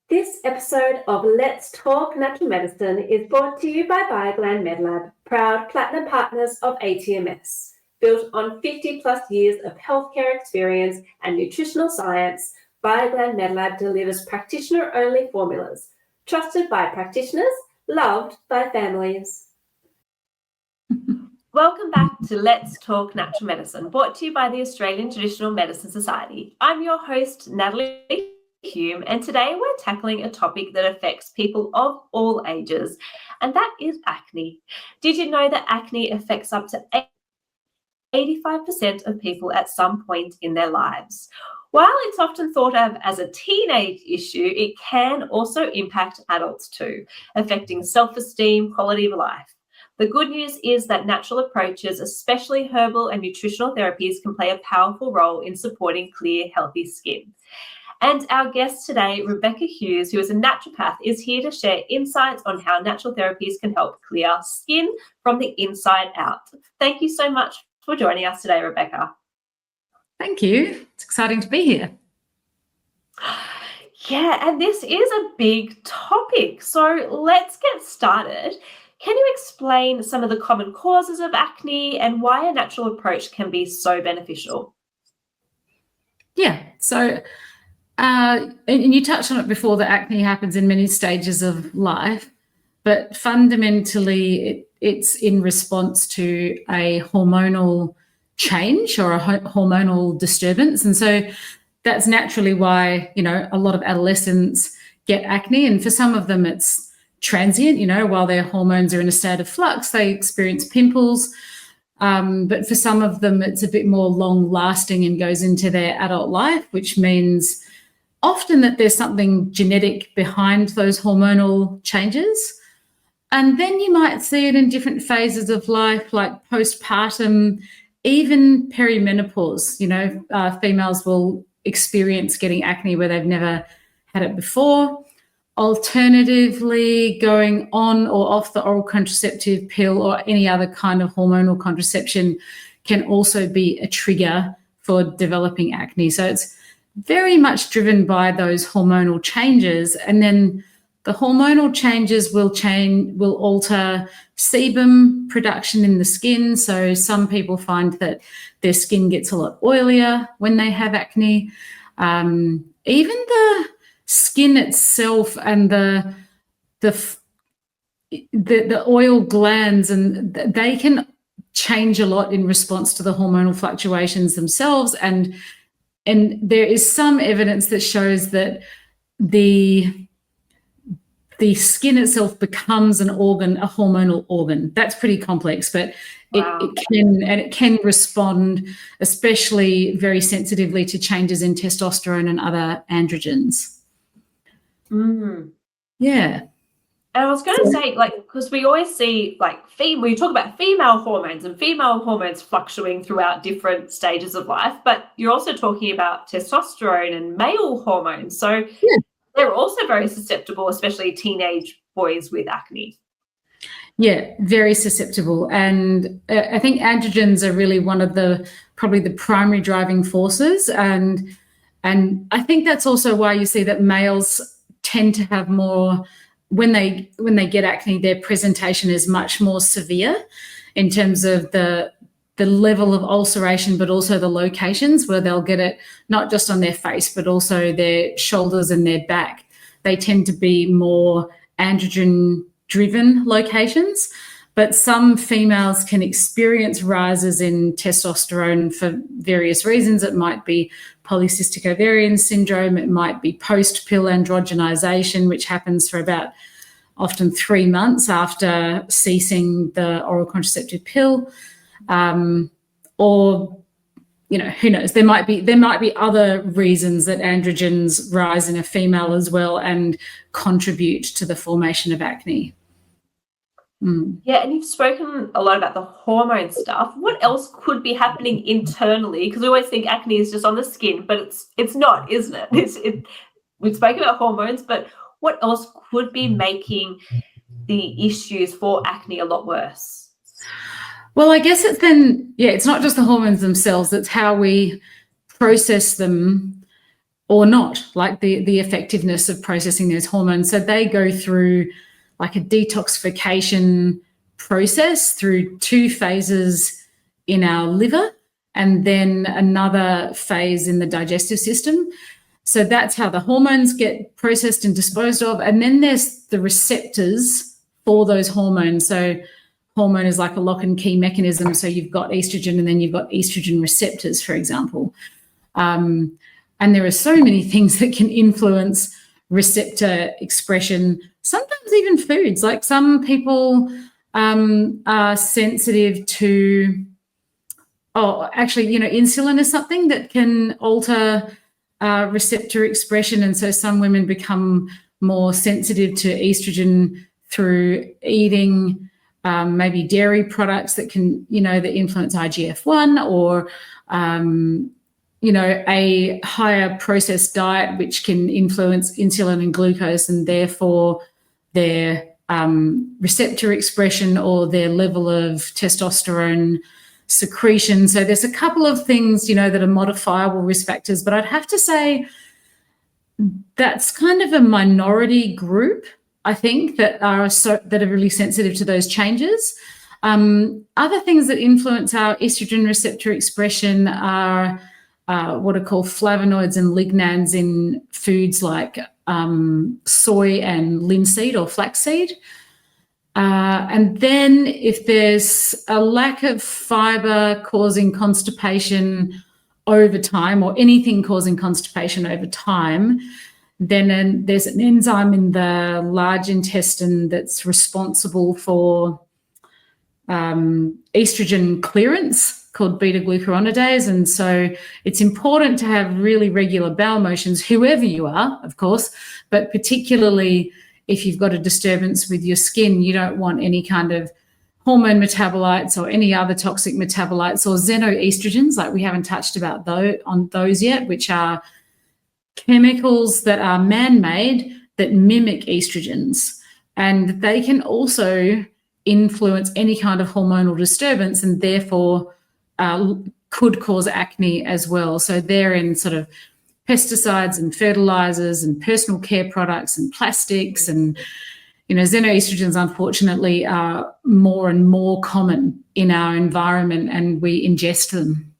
This episode of Let's Talk Natural Medicine is brought to you by BioGland MedLab, proud platinum partners of ATMS. Built on 50 plus years of healthcare experience and nutritional science, BioGland MedLab delivers practitioner-only formulas, trusted by practitioners, loved by families. Welcome back to Let's Talk Natural Medicine, brought to you by the Australian Traditional Medicine Society. I'm your host, Natalie Hume, and today we're tackling a topic that affects people of all ages, and that is acne. Did you know that acne affects up to 85% of people at some point in their lives? While it's often thought of as a teenage issue, it can also impact adults too, affecting self-esteem, quality of life. The good news is that natural approaches, especially herbal and nutritional therapies, can play a powerful role in supporting clear, healthy skin. And our guest today, Rebecca Hughes, who is a naturopath, is here to share insights on how natural therapies can help clear skin from the inside out. Thank you so much for joining us today, Rebecca. Thank you. It's exciting to be here. Yeah, and this is a big topic. So let's get started. Can you explain some of the common causes of acne and why a natural approach can be so beneficial? Yeah, so and you touched on it before, that acne happens in many stages of life, but fundamentally it's in response to a hormonal change or a hormonal disturbance. And so that's naturally why, a lot of adolescents get acne, and for some of them it's transient, while their hormones are in a state of flux, they experience pimples. But for some of them, it's a bit more long lasting and goes into their adult life, which means often that there's something genetic behind those hormonal changes. And then you might see it in different phases of life, like postpartum, even perimenopause. Females will experience getting acne where they've never had it before. Alternatively, going on or off the oral contraceptive pill or any other kind of hormonal contraception can also be a trigger for developing acne. So it's very much driven by those hormonal changes. And then the hormonal changes will alter sebum production in the skin. So some people find that their skin gets a lot oilier when they have acne. Even the skin itself and the oil glands, and they can change a lot in response to the hormonal fluctuations themselves. And there is some evidence that shows that the skin itself becomes an organ, a hormonal organ. That's pretty complex, but wow. it can respond, especially very sensitively, to changes in testosterone and other androgens. Yeah. And I was going to say, because we always see, we talk about female hormones and female hormones fluctuating throughout different stages of life, but you're also talking about testosterone and male hormones. So yeah, they're also very susceptible, especially teenage boys with acne. Yeah, very susceptible. And I think androgens are really one of probably the primary driving forces. And I think that's also why you see that males tend to have more, when they get acne, their presentation is much more severe in terms of the level of ulceration, but also the locations where they'll get it, not just on their face, but also their shoulders and their back. They tend to be more androgen-driven locations, but some females can experience rises in testosterone for various reasons. It might be polycystic ovarian syndrome. It might be post-pill androgenization, which happens for about often 3 months after ceasing the oral contraceptive pill. Or, who knows? There might be other reasons that androgens rise in a female as well and contribute to the formation of acne. Yeah, and you've spoken a lot about the hormone stuff. What else could be happening internally? Because we always think acne is just on the skin, but it's not, isn't it? We've spoken about hormones, but what else could be making the issues for acne a lot worse? Well, I guess it's not just the hormones themselves, it's how we process them or not, like the effectiveness of processing those hormones. So they go through like a detoxification process through 2 phases in our liver and then another phase in the digestive system. So that's how the hormones get processed and disposed of. And then there's the receptors for those hormones. So hormone is like a lock and key mechanism. So you've got estrogen and then you've got estrogen receptors, for example. And there are so many things that can influence receptor expression, sometimes even foods. Like some people are sensitive to, insulin is something that can alter receptor expression. And so some women become more sensitive to estrogen through eating maybe dairy products that can, that influence IGF-1 or a higher processed diet, which can influence insulin and glucose and therefore their receptor expression or their level of testosterone secretion. So there's a couple of things, that are modifiable risk factors, but I'd have to say that's kind of a minority group, I think, that are really sensitive to those changes. Other things that influence our estrogen receptor expression are what are called flavonoids and lignans in foods like soy and linseed or flaxseed. And then if there's a lack of fiber causing constipation over time or anything causing constipation over time, then there's an enzyme in the large intestine that's responsible for estrogen clearance called beta-glucuronidase. And so it's important to have really regular bowel motions, whoever you are, of course, but particularly if you've got a disturbance with your skin, you don't want any kind of hormone metabolites or any other toxic metabolites or xenoestrogens, like we haven't touched about on those yet, which are chemicals that are man-made that mimic estrogens. And they can also influence any kind of hormonal disturbance and therefore could cause acne as well. So they're in sort of pesticides and fertilizers and personal care products and plastics. And, xenoestrogens, unfortunately, are more and more common in our environment and we ingest them.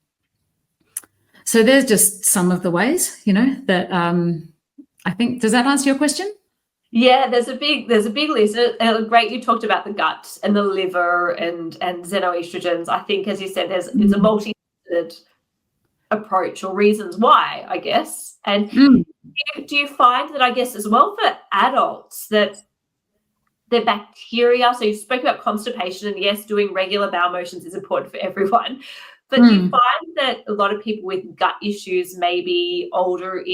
So there's just some of the ways, that I think, does that answer your question? Yeah, there's a big list. Great, you talked about the gut and the liver and xenoestrogens. I think, as you said, it's a multi-faceted approach or reasons why, I guess. And do you find that, I guess, as well for adults, that their bacteria, so you spoke about constipation, and yes, doing regular bowel motions is important for everyone, but do you find that a lot of people with gut issues, maybe older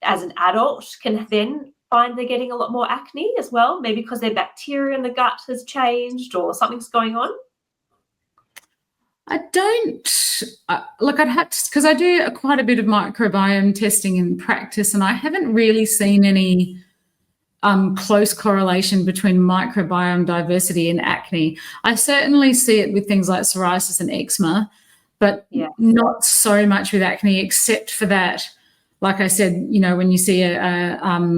as an adult, can then find they're getting a lot more acne as well, maybe because their bacteria in the gut has changed or something's going on? I don't look. I'd have to, because I do quite a bit of microbiome testing in practice, and I haven't really seen any close correlation between microbiome diversity and acne. I certainly see it with things like psoriasis and eczema, but not so much with acne, except for that, like I said, when you see a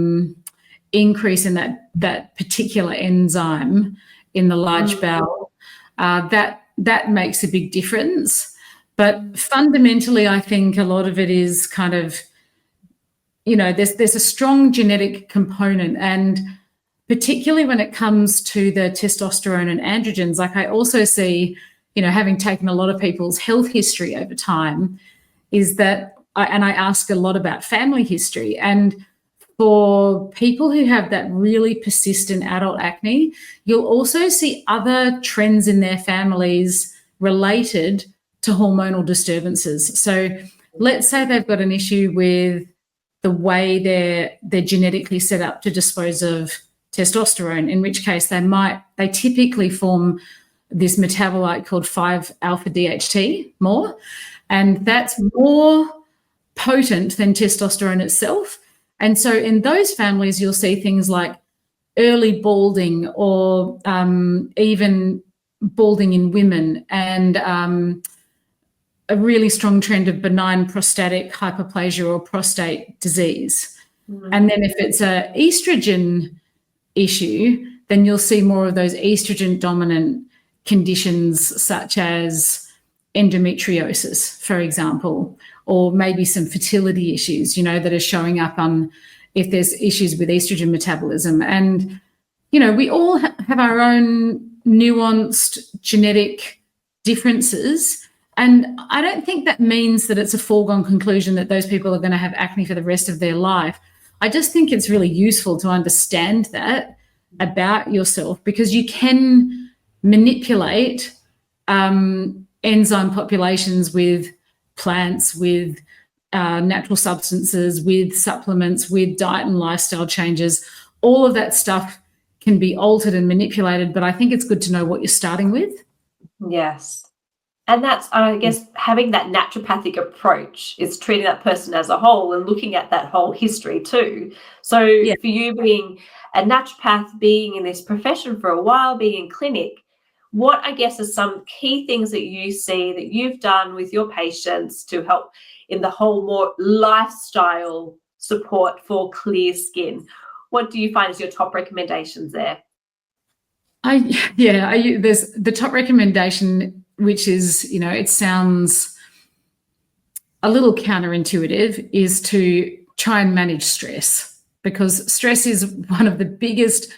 increase in that particular enzyme in the large bowel, that makes a big difference. But fundamentally, I think a lot of it is kind of, there's a strong genetic component, and particularly when it comes to the testosterone and androgens, like I also see, having taken a lot of people's health history over time, is that, I ask a lot about family history, and for people who have that really persistent adult acne, you'll also see other trends in their families related to hormonal disturbances. So let's say they've got an issue with the way they're genetically set up to dispose of testosterone, in which case they typically form this metabolite called 5-alpha-DHT more, and that's more potent than testosterone itself. And so in those families, you'll see things like early balding or even balding in women, and a really strong trend of benign prostatic hyperplasia or prostate disease. And then if it's a estrogen issue, then you'll see more of those estrogen dominant conditions such as endometriosis, for example, or maybe some fertility issues, that are showing up on if there's issues with estrogen metabolism. And, we all have our own nuanced genetic differences. And I don't think that means that it's a foregone conclusion that those people are going to have acne for the rest of their life. I just think it's really useful to understand that about yourself, because you can manipulate enzyme populations with plants, with natural substances, with supplements, with diet and lifestyle changes. All of that stuff can be altered and manipulated, but I think it's good to know what you're starting with. Yes. And that's, I guess, having that naturopathic approach is treating that person as a whole and looking at that whole history too. So for you being a naturopath, being in this profession for a while, being in clinic, what I guess are some key things that you see that you've done with your patients to help in the whole more lifestyle support for clear skin? What do you find is your top recommendations there? There's the top recommendation, which is, it sounds a little counterintuitive, is to try and manage stress, because stress is one of the biggest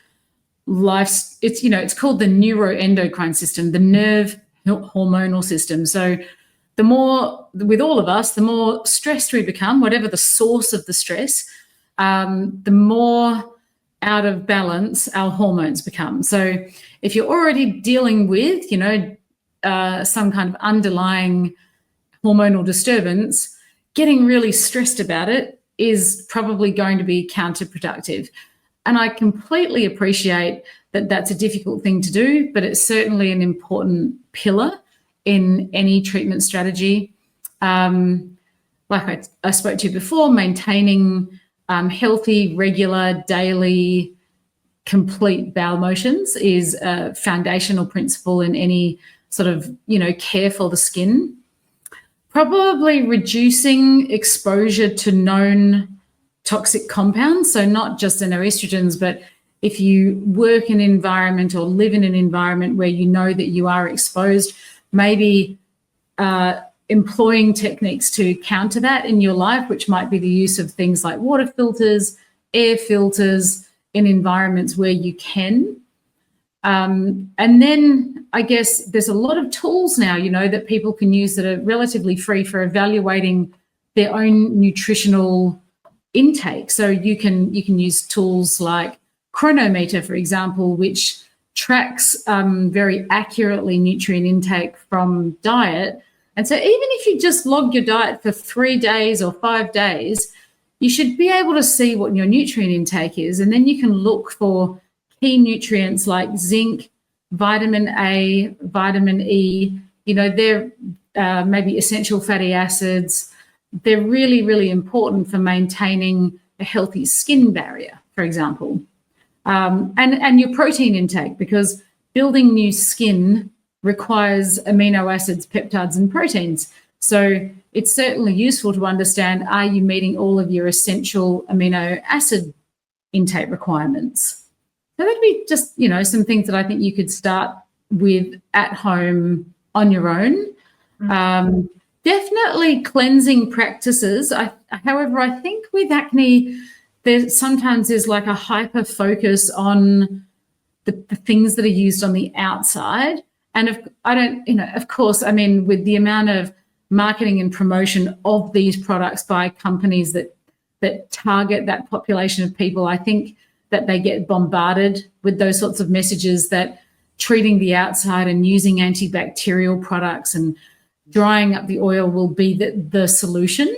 it's called the neuroendocrine system, the nerve hormonal system. So the more, with all of us, the more stressed we become, whatever the source of the stress, the more out of balance our hormones become. So if you're already dealing with, some kind of underlying hormonal disturbance, getting really stressed about it is probably going to be counterproductive. And I completely appreciate that that's a difficult thing to do, but it's certainly an important pillar in any treatment strategy. Like I spoke to before, maintaining healthy, regular, daily, complete bowel motions is a foundational principle in any sort of, care for the skin. Probably reducing exposure to known toxic compounds, so not just in our estrogens, but if you work in an environment or live in an environment where you know that you are exposed, maybe employing techniques to counter that in your life, which might be the use of things like water filters, air filters in environments where you can. And then I guess there's a lot of tools now, that people can use that are relatively free for evaluating their own nutritional intake. So you can use tools like Chronometer, for example, which tracks very accurately nutrient intake from diet. And so even if you just log your diet for 3 days or 5 days, you should be able to see what your nutrient intake is. And then you can look for key nutrients like zinc, vitamin A, vitamin E, they're maybe essential fatty acids. They're really, really important for maintaining a healthy skin barrier, for example. And your protein intake, because building new skin requires amino acids, peptides, and proteins. So it's certainly useful to understand, are you meeting all of your essential amino acid intake requirements? So that'd be just, some things that I think you could start with at home on your own. Definitely cleansing practices. However, I think with acne, there sometimes is like a hyper focus on the things that are used on the outside. And of course, with the amount of marketing and promotion of these products by companies that target that population of people, I think that they get bombarded with those sorts of messages that treating the outside and using antibacterial products and drying up the oil will be the solution.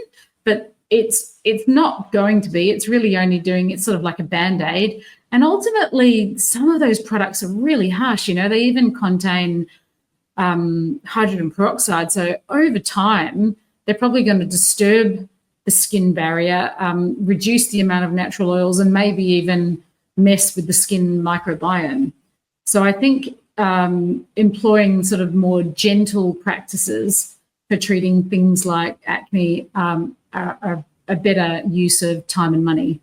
But it's not going to be. It's really only it's sort of like a Band-Aid. And ultimately, some of those products are really harsh. They even contain hydrogen peroxide. So over time, they're probably going to disturb the skin barrier, reduce the amount of natural oils, and maybe even mess with the skin microbiome. So I think employing sort of more gentle practices for treating things like acne are a better use of time and money.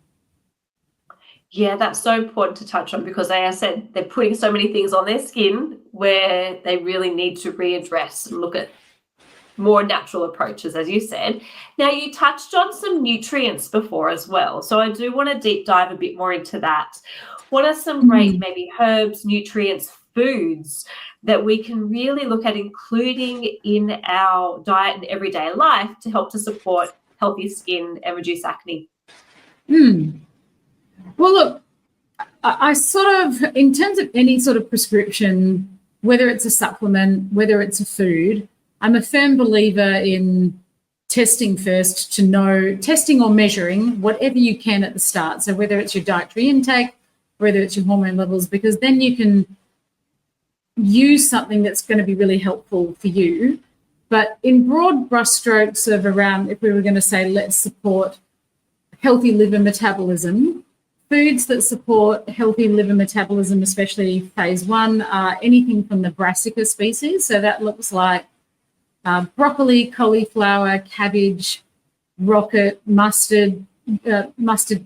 Yeah, that's so important to touch on because, as I said, they're putting so many things on their skin where they really need to readdress and look at more natural approaches, as you said. Now, you touched on some nutrients before as well, so I do want to deep dive a bit more into that. What are some great maybe herbs, nutrients, foods that we can really look at including in our diet and everyday life to help to support healthy skin and reduce acne? Well, look, I sort of, in terms of any sort of prescription, whether it's a supplement, whether it's a food, I'm a firm believer in testing first to know, testing or measuring whatever you can at the start. So whether it's your dietary intake, whether it's your hormone levels, because then you can use something that's going to be really helpful for you. But in broad brushstrokes of around, if we were going to say, let's support healthy liver metabolism, foods that support healthy liver metabolism, especially phase 1, are anything from the brassica species. So that looks like broccoli, cauliflower, cabbage, rocket, mustard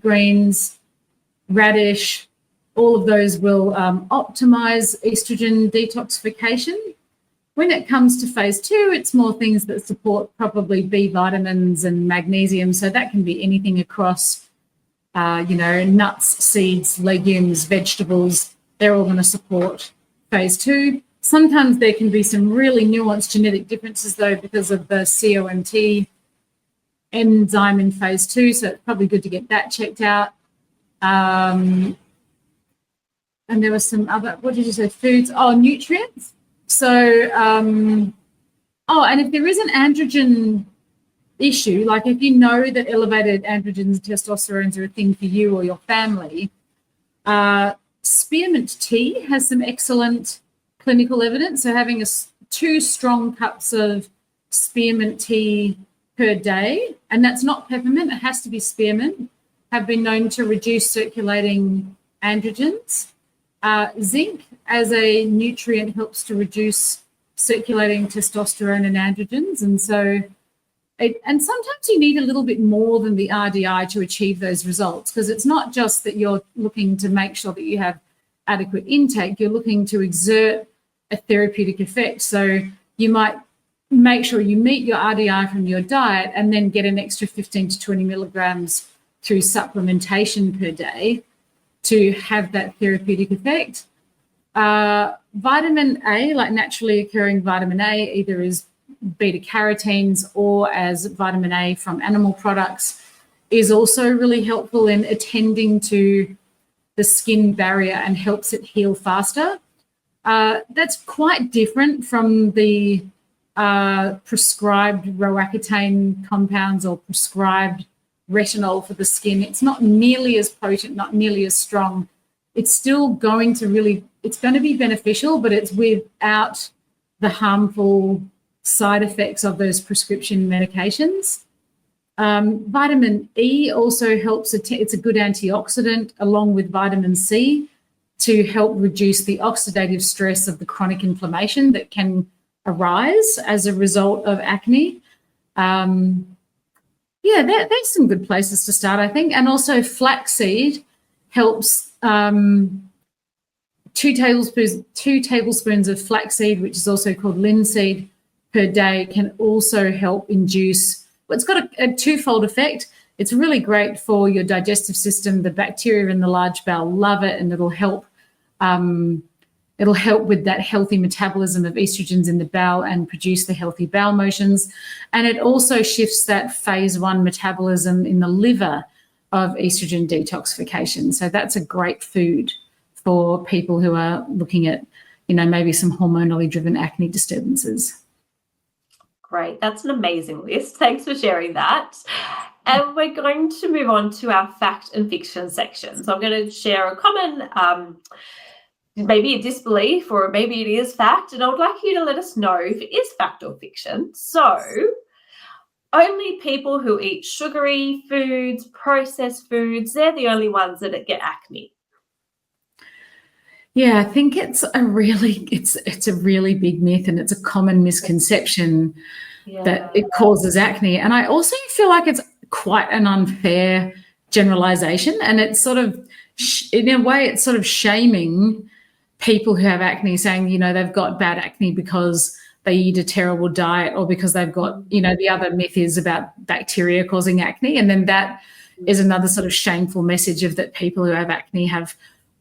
greens, radish. All of those will optimize estrogen detoxification. When it comes to phase 2, it's more things that support probably B vitamins and magnesium. So that can be anything across, nuts, seeds, legumes, vegetables. They're all going to support phase 2. Sometimes there can be some really nuanced genetic differences, though, because of the COMT enzyme in phase 2. So it's probably good to get that checked out. And there were some other, what did you say, foods? Oh, nutrients. So, and if there is an androgen issue, like if you know that elevated androgens, testosterones are a thing for you or your family, spearmint tea has some excellent clinical evidence. So having 2 strong cups of spearmint tea per day, and that's not peppermint, it has to be spearmint, have been known to reduce circulating androgens. Zinc as a nutrient helps to reduce circulating testosterone and androgens. And so, and sometimes you need a little bit more than the RDI to achieve those results, because it's not just that you're looking to make sure that you have adequate intake, you're looking to exert a therapeutic effect. So you might make sure you meet your RDI from your diet and then get an extra 15 to 20 milligrams through supplementation per day to have that therapeutic effect. Vitamin A, like naturally occurring vitamin A, either as beta carotenes or as vitamin A from animal products, is also really helpful in attending to the skin barrier and helps it heal faster. That's quite different from the prescribed roaccutane compounds or prescribed retinol for the skin. It's not nearly as potent, not nearly as strong. It's still going to it's going to be beneficial, but it's without the harmful side effects of those prescription medications. Vitamin E also helps, it's a good antioxidant along with vitamin C to help reduce the oxidative stress of the chronic inflammation that can arise as a result of acne. There's some good places to start, I think. And also flaxseed helps. 2 tablespoons of flaxseed, which is also called linseed, per day can also help induce, well, it's got a twofold effect. It's really great for your digestive system. The bacteria in the large bowel love it, and it'll help with that healthy metabolism of estrogens in the bowel and produce the healthy bowel motions. And it also shifts that phase 1 metabolism in the liver of estrogen detoxification. So that's a great food for people who are looking at, maybe some hormonally driven acne disturbances. Great. That's an amazing list. Thanks for sharing that. And we're going to move on to our fact and fiction section. So I'm going to share a common, maybe a disbelief, or maybe it is fact, and I would like you to let us know if it is fact or fiction. So only people who eat sugary foods, processed foods, they're the only ones that get acne. Yeah, I think it's a really big myth, and it's a common misconception. that it causes acne. And I also feel like it's quite an unfair generalization, and it's sort of, in a way, it's sort of shaming people who have acne, saying, you know, they've got bad acne because they eat a terrible diet, or because they've got, you know, the other myth is about bacteria causing acne. And then that is another sort of shameful message of that people who have acne have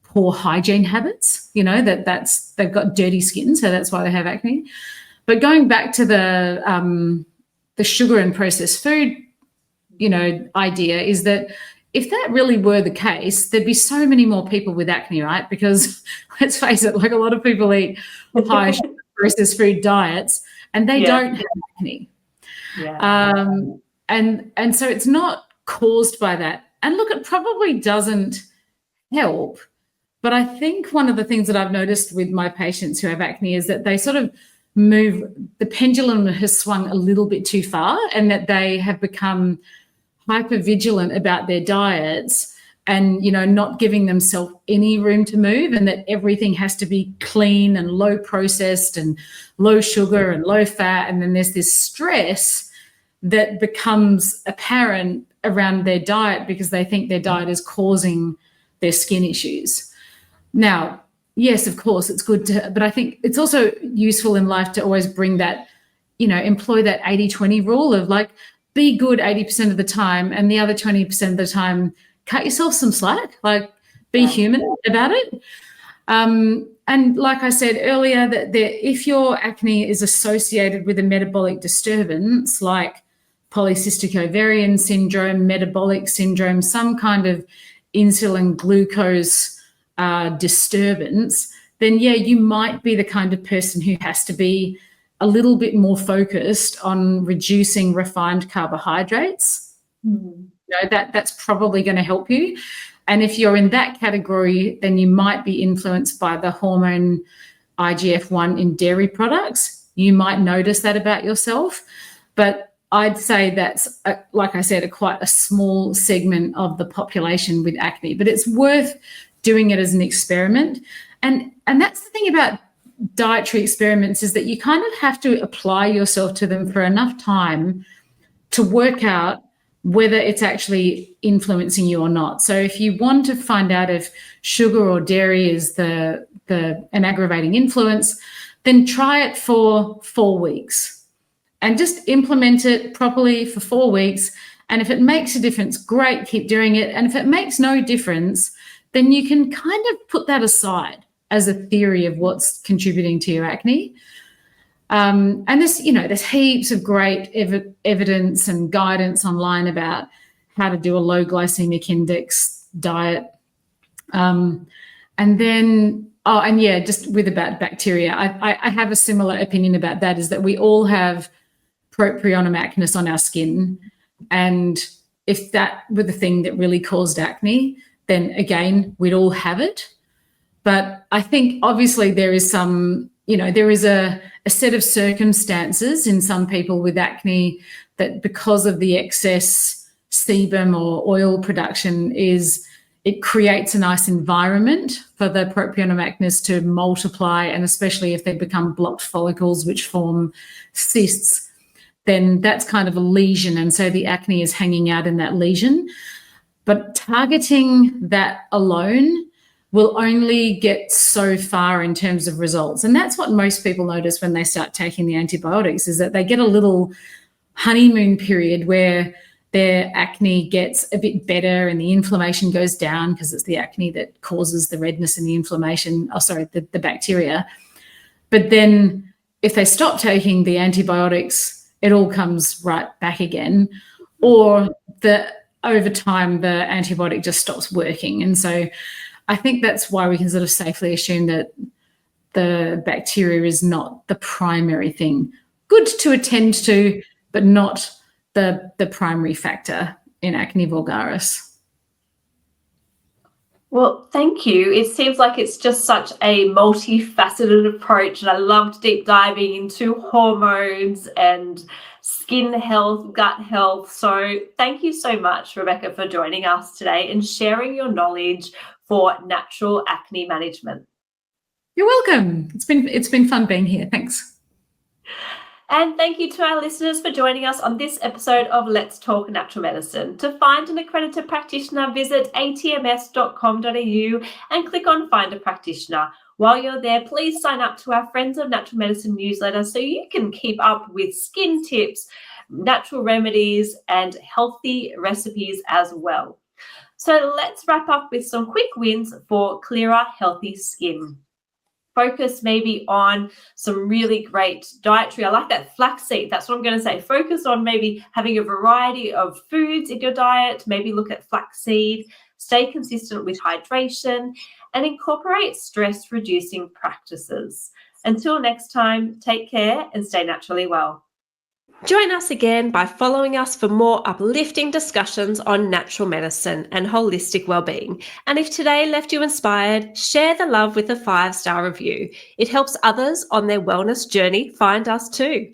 poor hygiene habits, you know, that's they've got dirty skin, so that's why they have acne. But going back to the sugar and processed food, you know, idea is that if that really were the case, there'd be so many more people with acne, right? Because let's face it, like, a lot of people eat high sugar processed food diets and they don't have acne. And so it's not caused by that. And look, it probably doesn't help. But I think one of the things that I've noticed with my patients who have acne is that they sort of the pendulum has swung a little bit too far, and that they have become hyper vigilant about their diets and, you know, not giving themselves any room to move, and that everything has to be clean and low processed and low sugar and low fat. And then there's this stress that becomes apparent around their diet because they think their diet is causing their skin issues. Now, yes, of course, it's good to, but I think it's also useful in life to always bring that, you know, employ that 80-20 rule of, like, be good 80% of the time, and the other 20% of the time, cut yourself some slack, like, be human about it. And like I said earlier, that if your acne is associated with a metabolic disturbance like polycystic ovarian syndrome, metabolic syndrome, some kind of insulin glucose disturbance, then you might be the kind of person who has to be a little bit more focused on reducing refined carbohydrates. You know, that's probably going to help you. And if you're in that category, then you might be influenced by the hormone IGF-1 in dairy products. You might notice that about yourself, but I'd say that's, like I said, quite a small segment of the population with acne, but it's worth doing it as an experiment. And that's the thing about dietary experiments, is that you kind of have to apply yourself to them for enough time to work out whether it's actually influencing you or not. So if you want to find out if sugar or dairy is an aggravating influence, then try it for 4 weeks and just implement it properly for 4 weeks. And if it makes a difference, great, keep doing it. And if it makes no difference, then you can kind of put that aside as a theory of what's contributing to your acne. And there's heaps of great evidence and guidance online about how to do a low glycemic index diet. And then, just with about bacteria, I have a similar opinion about that, is that we all have propionum acnes on our skin. And if that were the thing that really caused acne, then again, we'd all have it. But I think obviously there is a set of circumstances in some people with acne that, because of the excess sebum or oil production, it creates a nice environment for the propionum acnes to multiply, and especially if they become blocked follicles which form cysts, then that's kind of a lesion, and so the acne is hanging out in that lesion. But targeting that alone will only get so far in terms of results. And that's what most people notice when they start taking the antibiotics, is that they get a little honeymoon period where their acne gets a bit better and the inflammation goes down, because it's the acne that causes the redness and the inflammation, the bacteria. But then if they stop taking the antibiotics, it all comes right back again. Or over time, the antibiotic just stops working. And so I think that's why we can sort of safely assume that the bacteria is not the primary thing. Good to attend to, but not the primary factor in acne vulgaris. Well, thank you. It seems like it's just such a multifaceted approach, and I loved deep diving into hormones and skin health, gut health. So thank you so much, Rebecca, for joining us today and sharing your knowledge for natural acne management. You're welcome. It's been fun being here. Thanks. And thank you to our listeners for joining us on this episode of Let's Talk Natural Medicine. To find an accredited practitioner, visit atms.com.au and click on Find a Practitioner. While you're there, please sign up to our Friends of Natural Medicine newsletter so you can keep up with skin tips, natural remedies, and healthy recipes as well. So let's wrap up with some quick wins for clearer, healthy skin. Focus maybe on some really great dietary. I like that flaxseed. That's what I'm going to say. Focus on maybe having a variety of foods in your diet. Maybe look at flaxseed. Stay consistent with hydration and incorporate stress-reducing practices. Until next time, take care and stay naturally well. Join us again by following us for more uplifting discussions on natural medicine and holistic well-being. And if today left you inspired, share the love with a 5-star review. It helps others on their wellness journey find us too.